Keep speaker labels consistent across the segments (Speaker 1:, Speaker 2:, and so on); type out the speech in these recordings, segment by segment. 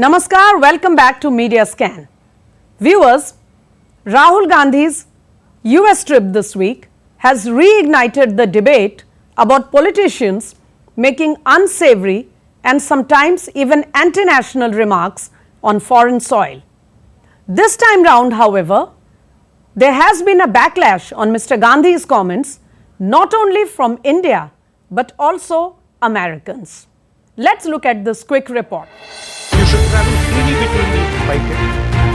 Speaker 1: Namaskar, welcome back to Media Scan. Viewers, Rahul Gandhi's US trip this week has reignited the debate about politicians making unsavoury and sometimes even anti-national remarks on foreign soil. This time round, however, there has been a backlash on Mr. Gandhi's comments not only from India but also Americans. Let's look at this quick report.
Speaker 2: You should travel freely between the United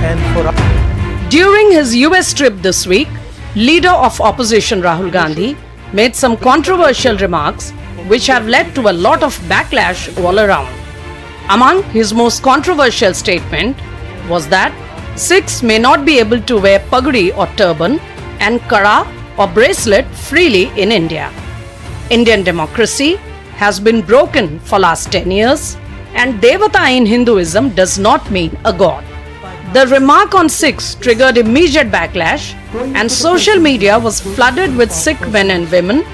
Speaker 2: and for
Speaker 1: During his US trip this week, leader of opposition Rahul Gandhi made some controversial remarks which have led to a lot of backlash all around. Among his most controversial statement was that Sikhs may not be able to wear pagdi or turban and kara or bracelet freely in India. Indian democracy has been broken for last 10 years and Devata in Hinduism does not mean a god. The remark on Sikhs triggered immediate backlash and social media was flooded with Sikh men and women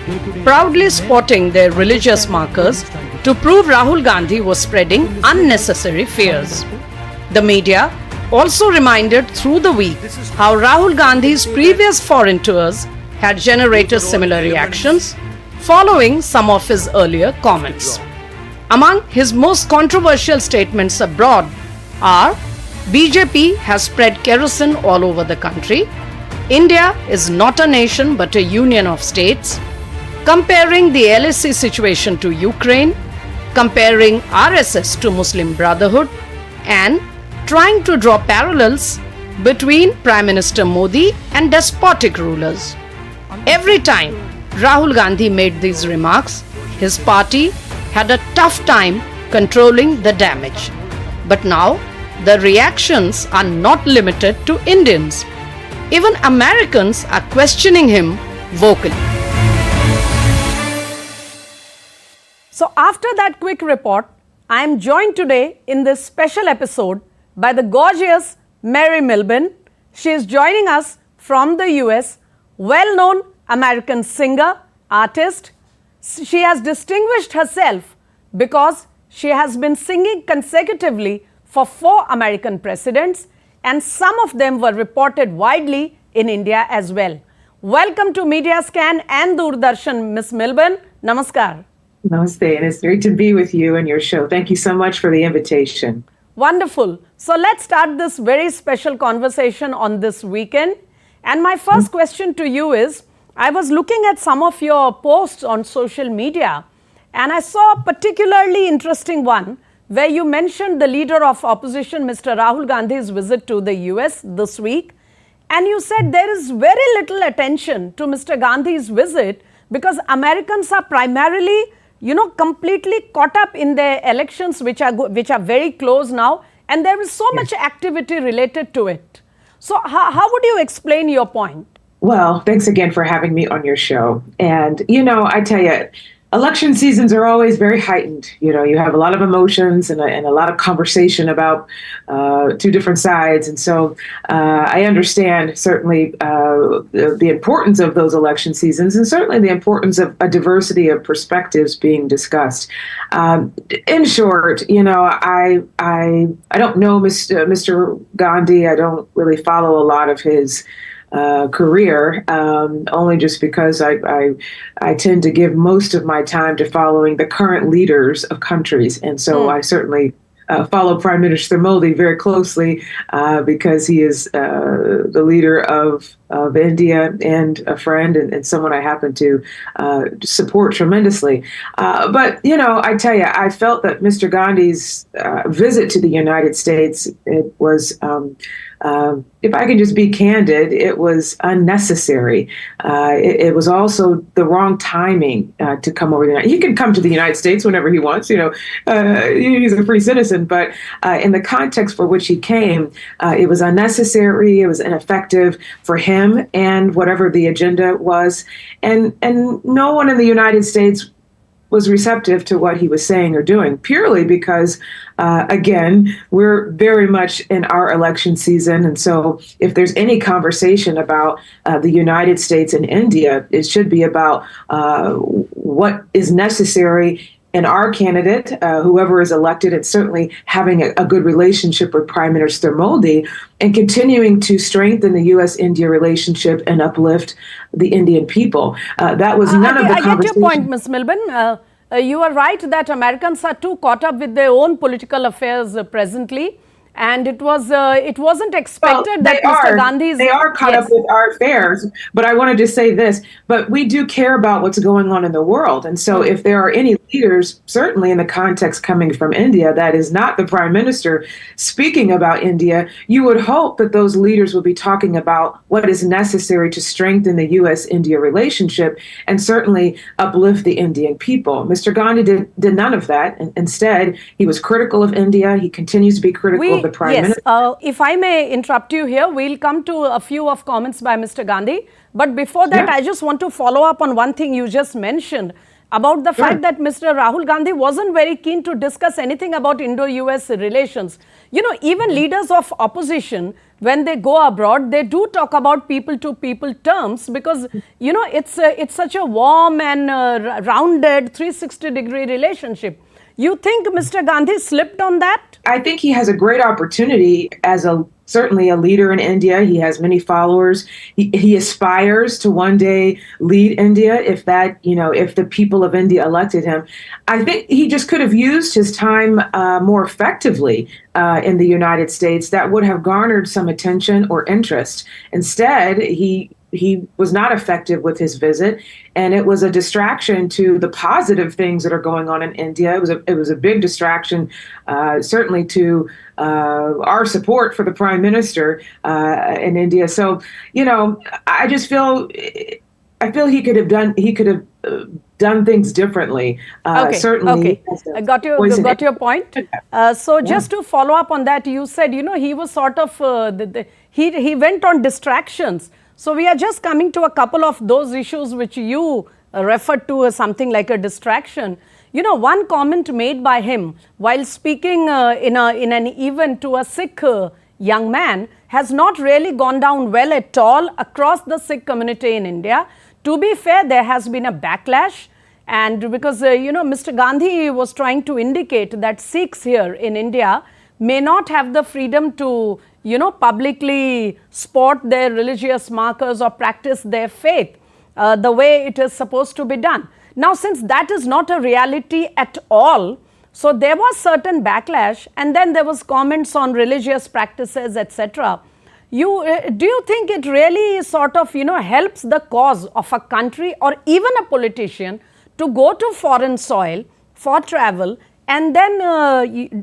Speaker 1: proudly sporting their religious markers to prove Rahul Gandhi was spreading unnecessary fears. The media also reminded through the week how Rahul Gandhi's previous foreign tours had generated similar reactions following some of his earlier comments. Among his most controversial statements abroad are BJP has spread kerosene all over the country, India is not a nation but a union of states, comparing the LSC situation to Ukraine, comparing RSS to Muslim Brotherhood, and trying to draw parallels between Prime Minister Modi and despotic rulers. Every time Rahul Gandhi made these remarks, his party had a tough time controlling the damage. But now, the reactions are not limited to Indians. Even Americans are questioning him vocally. So after that quick report, I am joined today in this special episode by the gorgeous Mary Millben. She is joining us from the US, well-known American singer, artist. She has distinguished herself because she has been singing consecutively for 4 American presidents and some of them were reported widely in India as well. Welcome to Media Scan and Doordarshan, Ms. Millben. Namaskar.
Speaker 3: Namaste, and it's great to be with you and your show. Thank you so much for the invitation.
Speaker 1: Wonderful. So let's start this very special conversation on this weekend. And my first question to you is, I was looking at some of your posts on social media and I saw a particularly interesting one where you mentioned the leader of opposition, Mr. Rahul Gandhi's visit to the US this week. And you said there is very little attention to Mr. Gandhi's visit because Americans are primarily, completely caught up in their elections, which are very close now. And there is so much activity related to it. So how would you explain your point?
Speaker 3: Well, thanks again for having me on your show. And, I tell you, election seasons are always very heightened. You have a lot of emotions and a lot of conversation about 2 different sides. And so I understand certainly the importance of those election seasons and certainly the importance of a diversity of perspectives being discussed. In short, I don't know Mr. Gandhi. I don't really follow a lot of his career, only just because I tend to give most of my time to following the current leaders of countries. And so I certainly follow Prime Minister Modi very closely because he is the leader of India and a friend and someone I happen to support tremendously. But, I tell you, I felt that Mr. Gandhi's visit to the United States, it was if I can just be candid, it was unnecessary. It was also the wrong timing to come over there. He can come to the United States whenever he wants. He's a free citizen. But in the context for which he came, it was unnecessary. It was ineffective for him and whatever the agenda was. And no one in the United States was receptive to what he was saying or doing, purely because, again, we're very much in our election season. And so if there's any conversation about the United States and India, it should be about what is necessary and our candidate, whoever is elected, and certainly having a good relationship with Prime Minister Modi and continuing to strengthen the U.S.-India relationship and uplift the Indian people. That was none of the
Speaker 1: I get
Speaker 3: conversation.
Speaker 1: your point, Ms. Millben. You are right that Americans are too caught up with their own political affairs presently. And it wasn't expected that Mr. Gandhi's...
Speaker 3: They are caught up with our affairs, but I wanted to say this, but we do care about what's going on in the world. And so if there are any leaders, certainly in the context coming from India, that is not the Prime Minister speaking about India, you would hope that those leaders would be talking about what is necessary to strengthen the U.S.-India relationship and certainly uplift the Indian people. Mr. Gandhi did none of that. And instead, he was critical of India. He continues to be critical of the Prime Minister.
Speaker 1: If I may interrupt you here, we'll come to a few of comments by Mr. Gandhi. But before that, I just want to follow up on one thing you just mentioned about the fact that Mr. Rahul Gandhi wasn't very keen to discuss anything about Indo-US relations. You know, even leaders of opposition, when they go abroad, they do talk about people-to-people terms because, you know, it's such a warm and rounded 360-degree relationship. You think Mr. Gandhi slipped on that?
Speaker 3: I think he has a great opportunity as certainly a leader in India. He has many followers. He aspires to one day lead India if the people of India elected him. I think he just could have used his time more effectively in the United States. That would have garnered some attention or interest. Instead, he was not effective with his visit, and it was a distraction to the positive things that are going on in India. It was a big distraction, certainly to our support for the Prime Minister in India. So, you know, I feel he could have done things differently. Certainly.
Speaker 1: Okay. I got your point. So just to follow up on that, you said, you know, he was sort of he went on distractions. So we are just coming to a couple of those issues which you referred to as something like a distraction. You know, one comment made by him while speaking in an event to a Sikh young man has not really gone down well at all across the Sikh community in India. To be fair, there has been a backlash, and because, you know, Mr. Gandhi was trying to indicate that Sikhs here in India may not have the freedom to, you know, publicly sport their religious markers or practice their faith the way it is supposed to be done. Now, since that is not a reality at all, so there was certain backlash, and then there was comments on religious practices, etc. Do you think it really sort of, you know, helps the cause of a country or even a politician to go to foreign soil for travel and then,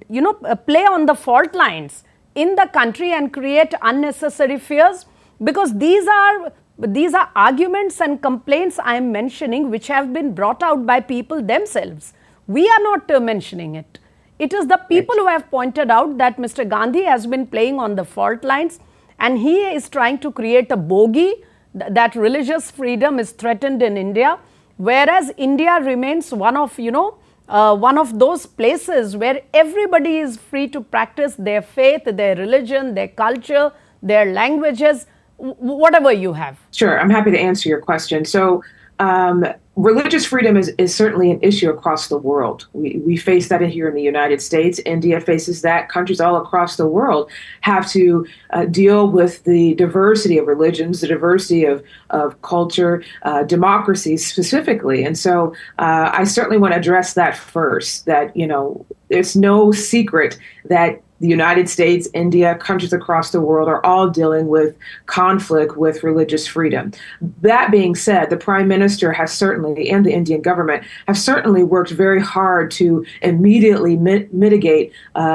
Speaker 1: you know, play on the fault lines in the country and create unnecessary fears? Because these are arguments and complaints I am mentioning which have been brought out by people themselves. We are not mentioning it. It is the people who have pointed out that Mr. Gandhi has been playing on the fault lines and he is trying to create a bogey that religious freedom is threatened in India, whereas India remains one of, you know, one of those places where everybody is free to practice their faith, their religion, their culture, their languages, whatever you have.
Speaker 3: Sure, I'm happy to answer your question. So religious freedom is certainly an issue across the world. We face that here in the United States. India faces that. Countries all across the world have to deal with the diversity of religions, the diversity of culture, democracy specifically. And so I certainly want to address that first, that, you know, there's no secret that the United States, India, countries across the world are all dealing with conflict with religious freedom. That being said, the Prime Minister has certainly, and the Indian government, have certainly worked very hard to immediately mitigate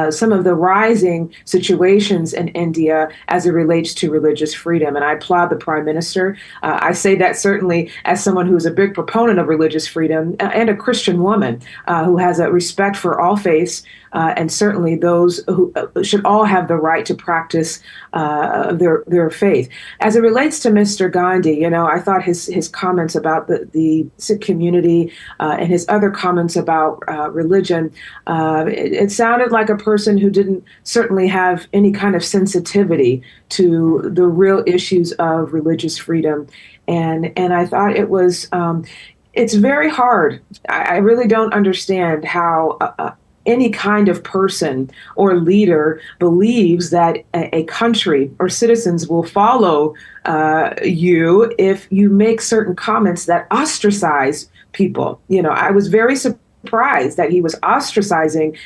Speaker 3: some of the rising situations in India as it relates to religious freedom. And I applaud the Prime Minister. I say that certainly as someone who is a big proponent of religious freedom and a Christian woman who has a respect for all faiths, and certainly those who should all have the right to practice their faith. As it relates to Mr. Gandhi, you know, I thought his comments about the Sikh community and his other comments about religion, it sounded like a person who didn't certainly have any kind of sensitivity to the real issues of religious freedom. And I thought it was It's very hard. I really don't understand how any kind of person or leader believes that a country or citizens will follow you if you make certain comments that ostracize people. I was very surprised that he was ostracizing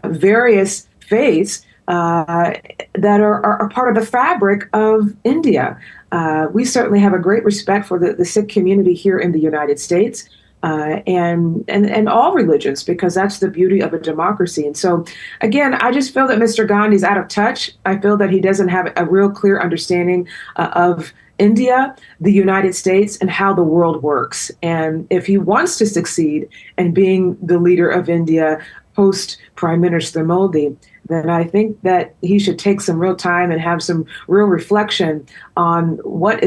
Speaker 3: various faiths that are part of the fabric of India. We certainly have a great respect for the Sikh community here in the United States. And all religions, because that's the beauty of a democracy. And so, again, I just feel that Mr. Gandhi's out of touch. I feel that he doesn't have a real clear understanding of India, the United States, and how the world works. And if he wants to succeed in being the leader of India post Prime Minister Modi, then I think that he should take some real time and have some real reflection on what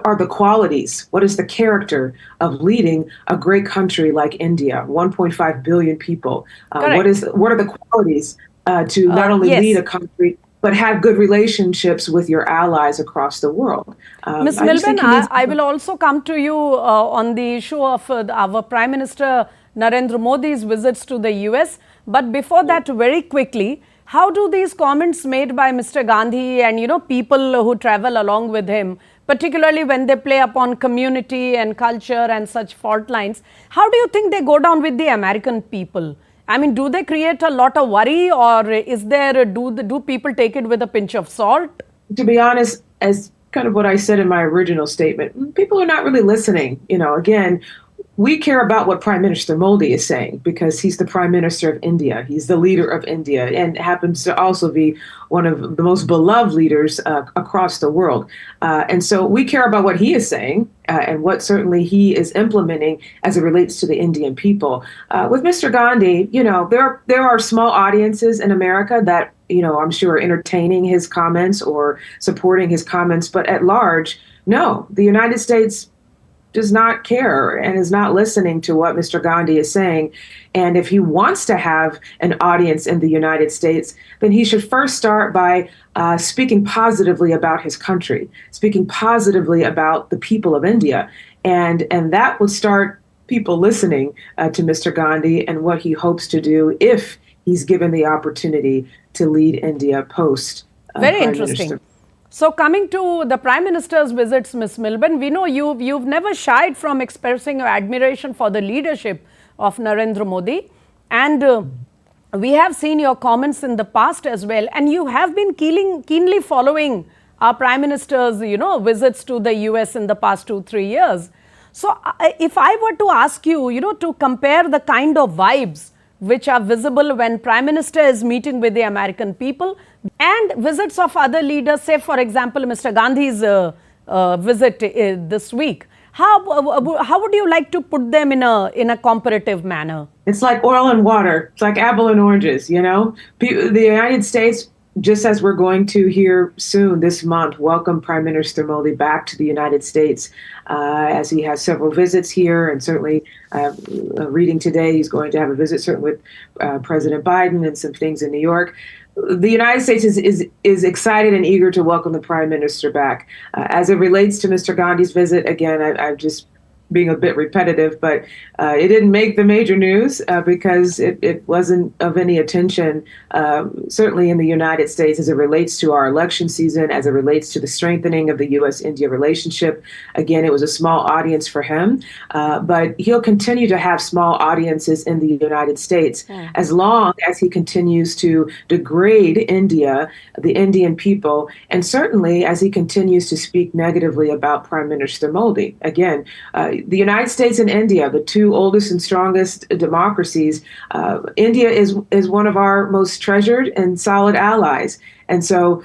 Speaker 3: are the qualities, what is the character of leading a great country like India, 1.5 billion people. What are the qualities to not only
Speaker 1: yes.
Speaker 3: lead a country, but have good relationships with your allies across the world.
Speaker 1: Ms. Millben, I will also come to you on the issue of our Prime Minister Narendra Modi's visits to the US. But before that, very quickly, how do these comments made by Mr. Gandhi and, people who travel along with him, particularly when they play upon community and culture and such fault lines, how do you think they go down with the American people? I mean, do they create a lot of worry, or do people take it with a pinch of salt?
Speaker 3: To be honest, as kind of what I said in my original statement, people are not really listening. Again, we care about what Prime Minister Modi is saying because he's the Prime Minister of India. He's the leader of India and happens to also be one of the most beloved leaders across the world. And so we care about what he is saying and what certainly he is implementing as it relates to the Indian people. With Mr. Gandhi, there are small audiences in America that, I'm sure are entertaining his comments or supporting his comments. But at large, no, the United States does not care and is not listening to what Mr. Gandhi is saying. And if he wants to have an audience in the United States, then he should first start by speaking positively about his country, speaking positively about the people of India. And that would start people listening to Mr. Gandhi and what he hopes to do if he's given the opportunity to lead India post
Speaker 1: Very interesting. Minister. So coming to the Prime Minister's visits, Ms. Millben, we know you've never shied from expressing your admiration for the leadership of Narendra Modi. And we have seen your comments in the past as well. And you have been keenly following our Prime Minister's, visits to the US in the past 2-3 years. So if I were to ask you, to compare the kind of vibes which are visible when Prime Minister is meeting with the American people and visits of other leaders, say for example Mr. Gandhi's visit this week, how would you like to put them in a comparative manner?
Speaker 3: It's like oil and water. It's like apple and oranges, The United States, just as we're going to here soon this month, welcome Prime Minister Modi back to the United States as he has several visits here. And certainly reading today, he's going to have a visit certainly with President Biden and some things in New York. The United States is excited and eager to welcome the Prime Minister back. As it relates to Mr. Gandhi's visit, again, I'm just being a bit repetitive, but it didn't make the major news because it wasn't of any attention, certainly in the United States as it relates to our election season, as it relates to the strengthening of the U.S.-India relationship. Again, it was a small audience for him, but he'll continue to have small audiences in the United States as long as he continues to degrade India, the Indian people, and certainly as he continues to speak negatively about Prime Minister Modi. Again, the United States and India, the two oldest and strongest democracies, India is one of our most treasured and solid allies. And so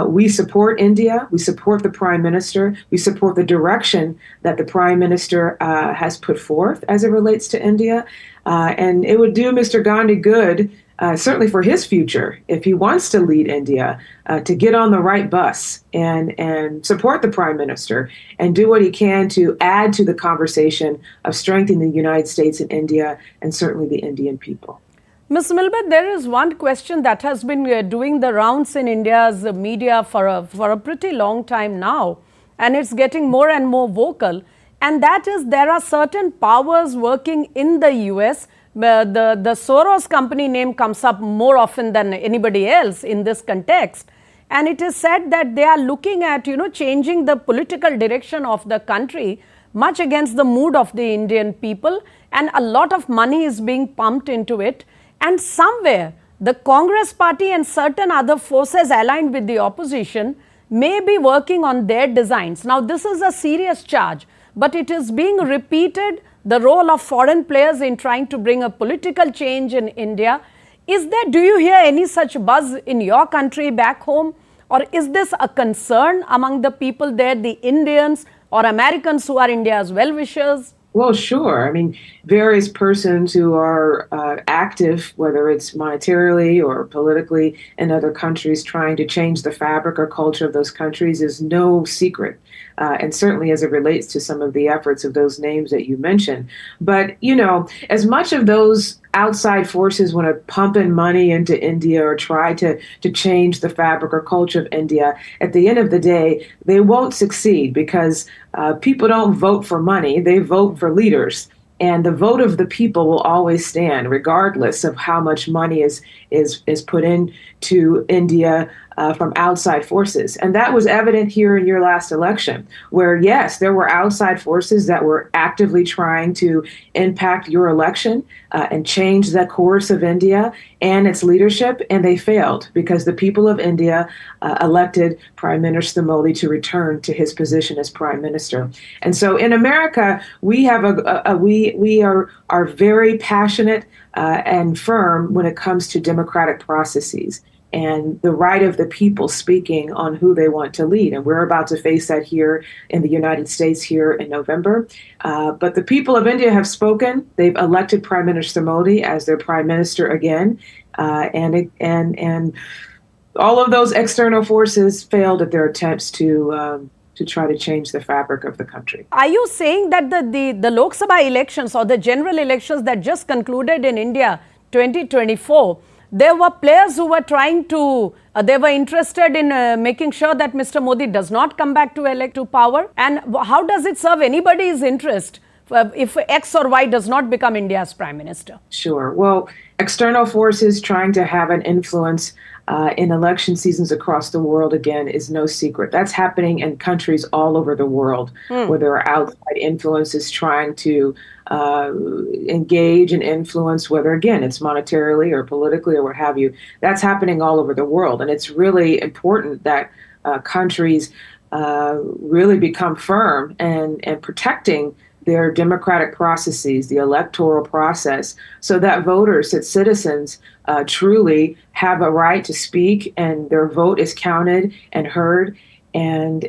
Speaker 3: we support India. We support the Prime Minister. We support the direction that the Prime Minister has put forth as it relates to India. And it would do Mr. Gandhi good, certainly for his future, if he wants to lead India, to get on the right bus and support the Prime Minister and do what he can to add to the conversation of strengthening the United States and India and certainly the Indian people.
Speaker 1: Ms. Millben, there is one question that has been doing the rounds in India's media for a pretty long time now, and it's getting more and more vocal. and that is there are certain powers working in the US. The Soros company name comes up more often than anybody else in this context. And it is said that they are looking at, changing the political direction of the country, much against the mood of the Indian people. And a lot of money is being pumped into it. And somewhere, the Congress party and certain other forces aligned with the opposition may be working on their designs. Now, this is a serious charge, but it is being repeated, the role of foreign players in trying to bring a political change in India. Do you hear any such buzz in your country back home? Or is this a concern among the people there, the Indians or Americans who are India's well-wishers?
Speaker 3: Well, sure. I mean, various persons who are active, whether it's monetarily or politically in other countries, trying to change the fabric or culture of those countries is no secret. And certainly as it relates to some of the efforts of those names that you mentioned. But, as much of those outside forces want to pump in money into India or try to change the fabric or culture of India, at the end of the day, they won't succeed because people don't vote for money, they vote for leaders. And the vote of the people will always stand, regardless of how much money is put into India from outside forces. And that was evident here in your last election, where, yes, there were outside forces that were actively trying to impact your election and change the course of India and its leadership, and they failed because the people of India elected Prime Minister Modi to return to his position as Prime Minister. And so in America, we have we are very passionate and firm when it comes to democratic processes and the right of the people speaking on who they want to lead. And we're about to face that here in the United States here in November. But the people of India have spoken. They've elected Prime Minister Modi as their prime minister again. And all of those external forces failed at their attempts to try to change the fabric of the country.
Speaker 1: Are you saying that the Lok Sabha elections or the general elections that just concluded in India 2024, there were players who were trying to, they were interested in making sure that Mr. Modi does not come back to power? And how does it serve anybody's interest if X or Y does not become India's prime minister?
Speaker 3: Sure. Well, external forces trying to have an influence in election seasons across the world, again, is no secret. That's happening in countries all over the world where there are outside influences trying to engage and influence, whether, again, it's monetarily or politically or what have you. That's happening all over the world. And it's really important that countries really become firm and protecting their democratic processes, the electoral process, so that voters, that citizens truly have a right to speak and their vote is counted and heard, and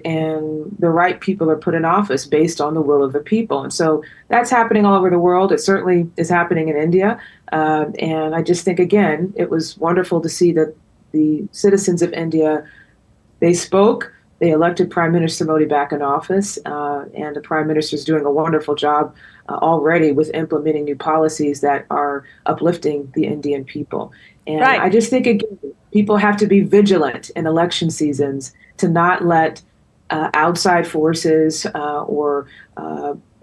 Speaker 3: the right people are put in office based on the will of the people. And so that's happening all over the world. It certainly is happening in India. And I just think, again, it was wonderful to see that the citizens of India, they spoke. They elected Prime Minister Modi back in office, and the Prime Minister is doing a wonderful job already with implementing new policies that are uplifting the Indian people. And I just think, again, people have to be vigilant in election seasons to not let outside forces or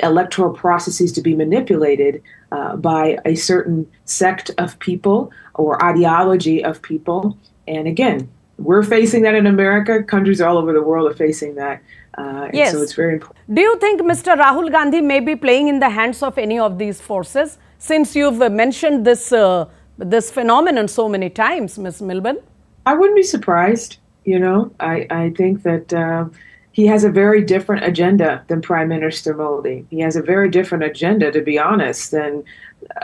Speaker 3: electoral processes to be manipulated by a certain sect of people or ideology of people. And again, we're facing that in America. Countries all over the world are facing that.
Speaker 1: Yes.
Speaker 3: So it's very important.
Speaker 1: Do you think Mr. Rahul Gandhi may be playing in the hands of any of these forces? Since you've mentioned this phenomenon so many times, Ms. Millben.
Speaker 3: I wouldn't be surprised. I think that he has a very different agenda than Prime Minister Modi. He has a very different agenda, to be honest, than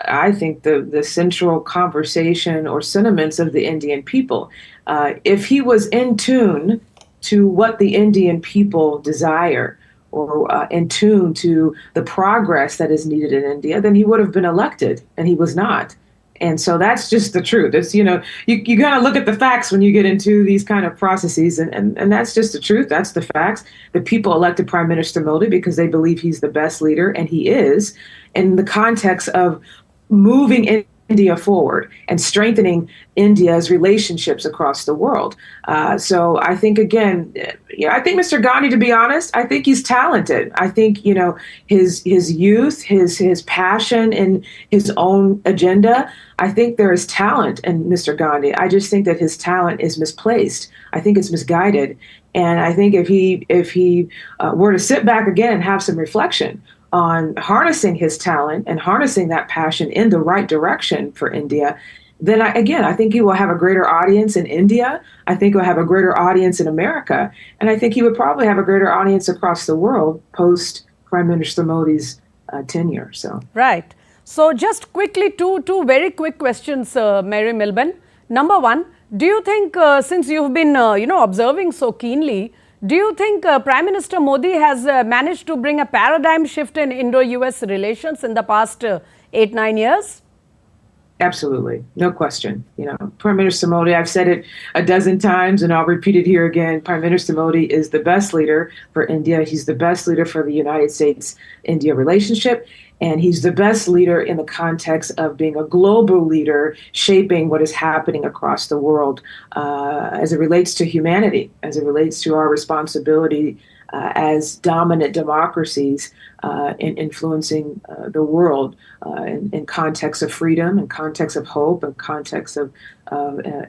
Speaker 3: I think the central conversation or sentiments of the Indian people. If he was in tune to what the Indian people desire or in tune to the progress that is needed in India, then he would have been elected, and he was not. And so that's just the truth. It's, you got to look at the facts when you get into these kind of processes. And that's just the truth. That's the facts. The people elected Prime Minister Modi because they believe he's the best leader, and he is, in the context of moving India forward and strengthening India's relationships across the world. So I think, again, I think Mr. Gandhi, to be honest, I think he's talented. I think, his youth, his passion and his own agenda, I think there is talent in Mr. Gandhi. I just think that his talent is misplaced. I think it's misguided. And I think if he were to sit back again and have some reflection on harnessing his talent and harnessing that passion in the right direction for India, then I think he will have a greater audience in India. I think he'll have a greater audience in America. And I think he would probably have a greater audience across the world post Prime Minister Modi's tenure. So
Speaker 1: Right. So just quickly, two very quick questions, Mary Millben. Number one, do you think, since you've been, observing so keenly, do you think Prime Minister Modi has managed to bring a paradigm shift in Indo-US relations in the past 8-9 years?
Speaker 3: absolutely, no question. Prime Minister Modi, I've said it a dozen times and I'll repeat it here again. Prime Minister Modi is the best leader for India. He's the best leader for the United States-India relationship. And he's the best leader in the context of being a global leader, shaping what is happening across the world as it relates to humanity, as it relates to our responsibility as dominant democracies in influencing the world in context of freedom, in context of hope, in context of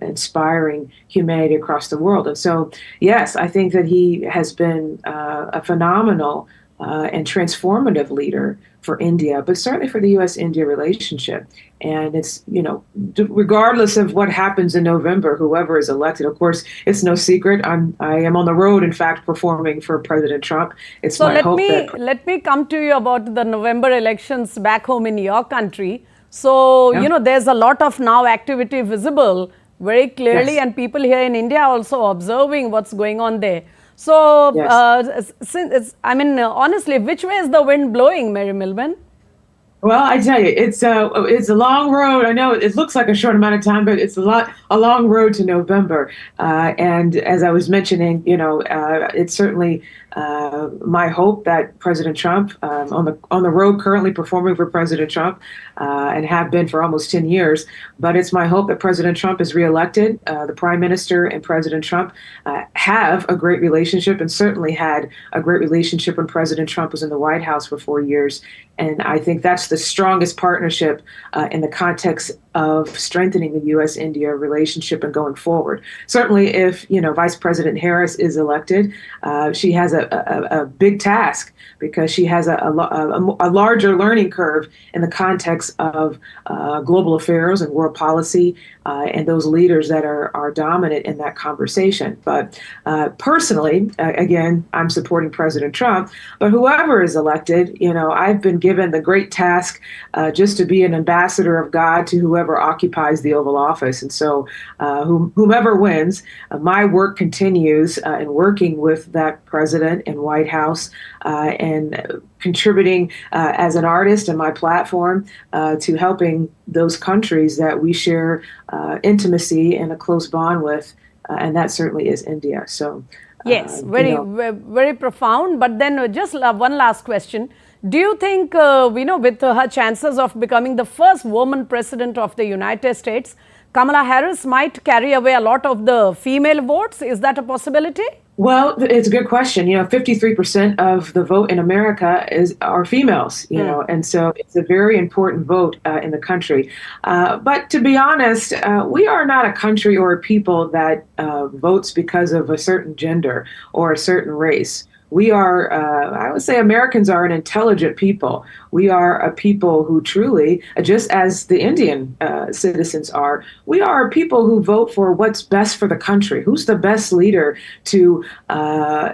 Speaker 3: inspiring humanity across the world. And so, yes, I think that he has been a phenomenal and transformative leader for India, but certainly for the U.S.-India relationship. And it's, regardless of what happens in November, whoever is elected, of course, it's no secret. I am on the road, in fact, performing for President Trump. It's
Speaker 1: so
Speaker 3: my hope that...
Speaker 1: let me come to you about the November elections back home in your country. So, there's a lot of now activity visible very clearly,
Speaker 3: Yes.
Speaker 1: and people here in India are also observing what's going on there. So,
Speaker 3: Yes.
Speaker 1: honestly, which way is the wind blowing, Mary Millben?
Speaker 3: Well, I tell you, it's a long road. I know it looks like a short amount of time, but it's a long road to November. And as I was mentioning, it's certainly my hope that President Trump, on the road currently performing for President Trump, and have been for almost 10 years. But it's my hope that President Trump is reelected. The Prime Minister and President Trump have a great relationship, and certainly had a great relationship when President Trump was in the White House for 4 years. And I think that's the strongest partnership in the context of strengthening the U.S.-India relationship and going forward. Certainly, if Vice President Harris is elected, she has a big task, because she has a larger learning curve in the context of global affairs and world policy, and those leaders that are dominant in that conversation. But personally, again, I'm supporting President Trump. But whoever is elected, I've been given the great task just to be an ambassador of God to whoever occupies the Oval Office. And so whomever wins, my work continues in working with that president and White House, and contributing as an artist in my platform to helping those countries that we share intimacy and a close bond with, and that certainly is India. So
Speaker 1: yes, very profound. But then just one last question. Do you think, with her chances of becoming the first woman president of the United States, Kamala Harris might carry away a lot of the female votes? Is that a possibility?
Speaker 3: Well, it's a good question. 53% of the vote in America are females, and so it's a very important vote in the country. But to be honest, we are not a country or a people that votes because of a certain gender or a certain race. We are, I would say Americans are an intelligent people. We are a people who truly, just as the Indian citizens are, we are people who vote for what's best for the country. Who's the best leader to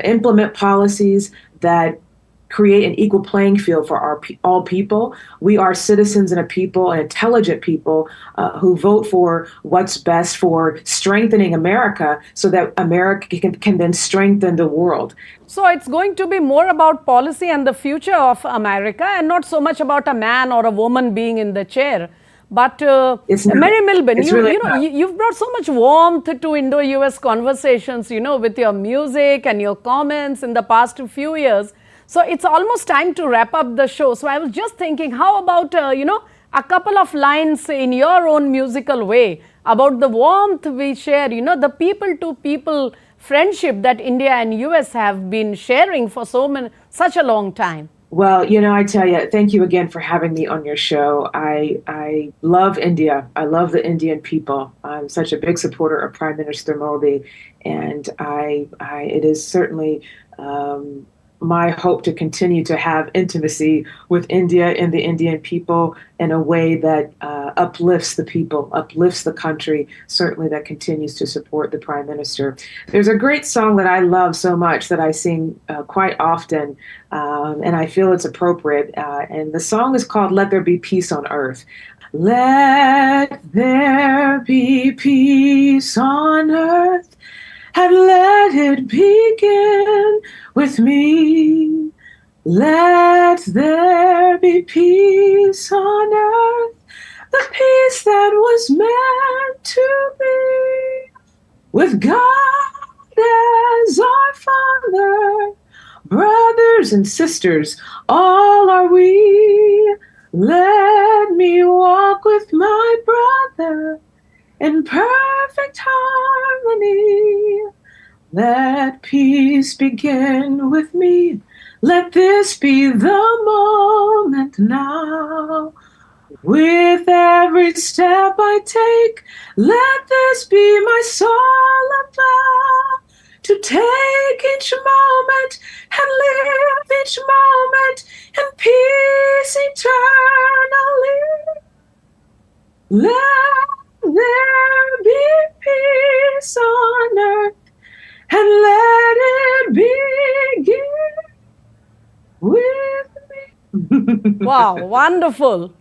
Speaker 3: implement policies that create an equal playing field for all people. We are citizens and a people, an intelligent people who vote for what's best for strengthening America, so that America can then strengthen the world.
Speaker 1: So it's going to be more about policy and the future of America, and not so much about a man or a woman being in the chair. But Mary Millben, you've brought so much warmth to Indo-US conversations, with your music and your comments in the past few years. So it's almost time to wrap up the show. So I was just thinking, how about, a couple of lines in your own musical way about the warmth we share, the people to people friendship that India and US have been sharing for such a long time.
Speaker 3: Well, I tell you, thank you again for having me on your show. I love India. I love the Indian people. I'm such a big supporter of Prime Minister Modi, and it is certainly my hope to continue to have intimacy with India and the Indian people in a way that uplifts the people, uplifts the country, certainly that continues to support the Prime Minister. There's a great song that I love so much that I sing quite often, and I feel it's appropriate. And the song is called Let There Be Peace on Earth. Let there be peace on earth, and let it begin with me. Let there be peace on earth, the peace that was meant to be. With God as our Father, brothers and sisters, all are we. Let me walk with my brother in perfect harmony. Let peace begin with me. Let this be the moment now. With every step I take, let this be my solemn vow. To take each moment and live each moment in peace eternally. Let there be peace on earth, and let it begin with me.
Speaker 1: Wow, wonderful.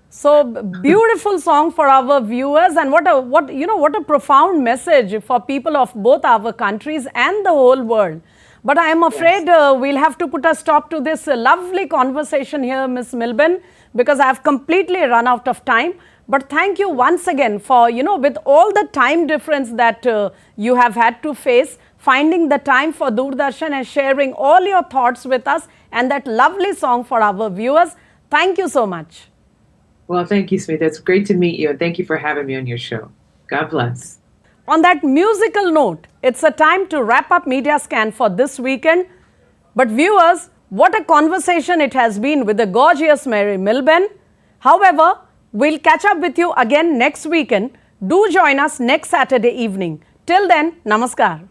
Speaker 1: So beautiful song for our viewers, and what a profound message for people of both our countries and the whole world. But I am afraid we'll have to put a stop to this lovely conversation here, Ms. Millben, because I have completely run out of time. But thank you once again for, with all the time difference that you have had to face, finding the time for Doordarshan and sharing all your thoughts with us and that lovely song for our viewers. Thank you so much.
Speaker 3: Well, thank you, Smita. It's great to meet you, and thank you for having me on your show. God bless.
Speaker 1: On that musical note, it's a time to wrap up Media Scan for this weekend. But viewers, what a conversation it has been with the gorgeous Mary Millben. However, we'll catch up with you again next weekend. Do join us next Saturday evening. Till then, namaskar.